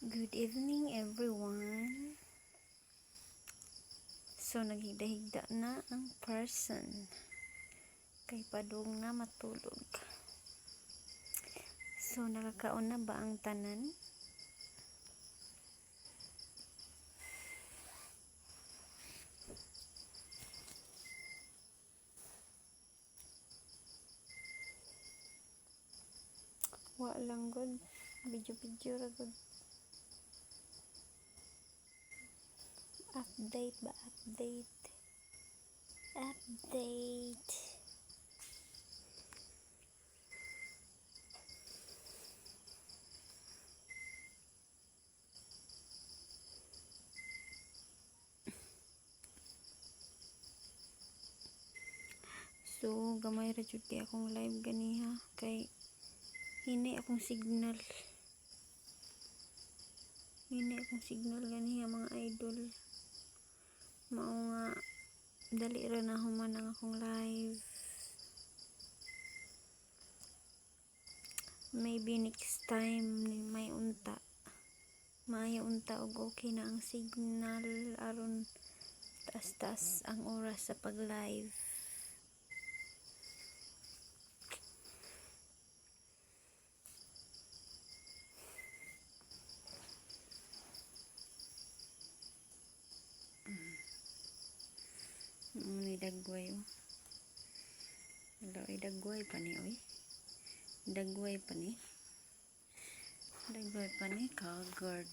Good evening everyone. So naghigda-higda na ang person kay padung na matulog. So nakakaon na ba ang tanan? Wa lang good. Video ra good. Update. So gamay ra jud kay akong live ganiha kay hini akong signal ganiha mga idol. Mao nga dali ra na human ang akong live. Maybe next time may unta og okay na ang signal aron taas ang oras sa pag live. Ni dagway dagway pa ni kagard.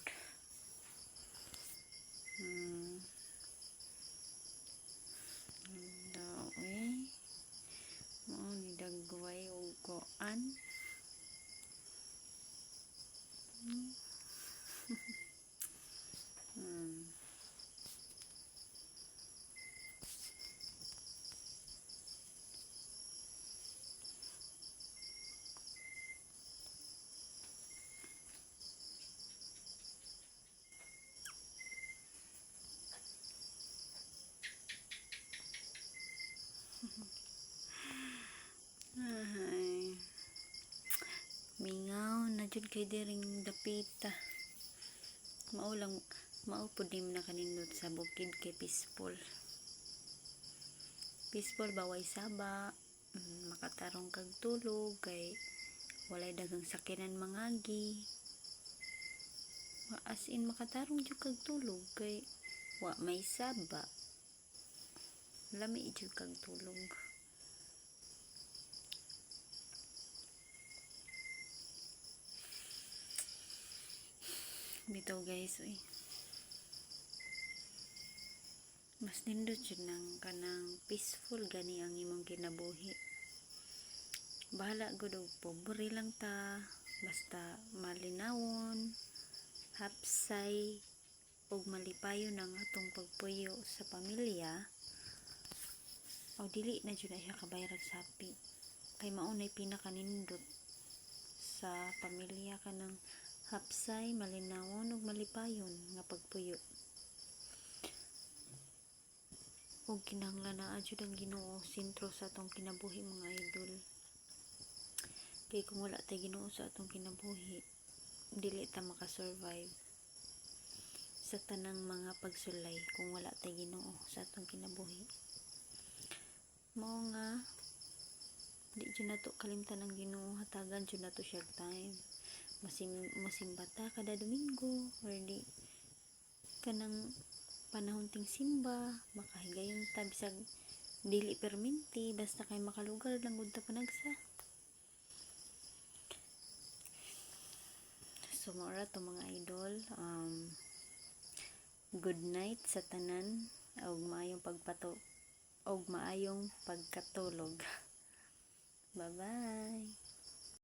Mao ni dagway og koan. Mingaw na jud kay diring dapita. Mao pud dim na kanindot sa bukid kay peaceful baway saba. Makatarong kag tulog kay walay daghang sakinan mangagi. As in makatarong jud kag tulog kay wa may saba. Lami jud kag tulog. Bitaw guys, mas nindot yun ng kanang peaceful gani ang imong kinabuhi. Bahala gud og pobre lang ta, basta malinawon, hapsay og malipayon ang atong pagpuyo sa pamilya. O dili na jud siya kabayrag sapi kay mao nay pinakanindot sa pamilya kanang hapsay, malinawon ug malipayon nga pagpuyo. Ug kinahanglan naa jud ang Ginoo sentro sa atong kinabuhi mga idol. Kay kung wala tay Ginoo sa atong kinabuhi, dili ta makasurvive sa tanang mga pagsulay kung wala tay Ginoo sa atong kinabuhi. Mao nga di jud nato kalimtan ang Ginoo, hatagan jud nato siya time. Masimba ta kada Domingo or di kanang panahon ting simba, makahigayon ta bisag dili perminti basta kay makalugar lang gud ta panagsa. So mora to mga idol, good night sa tanan og maayong pagkatulog. Bye bye.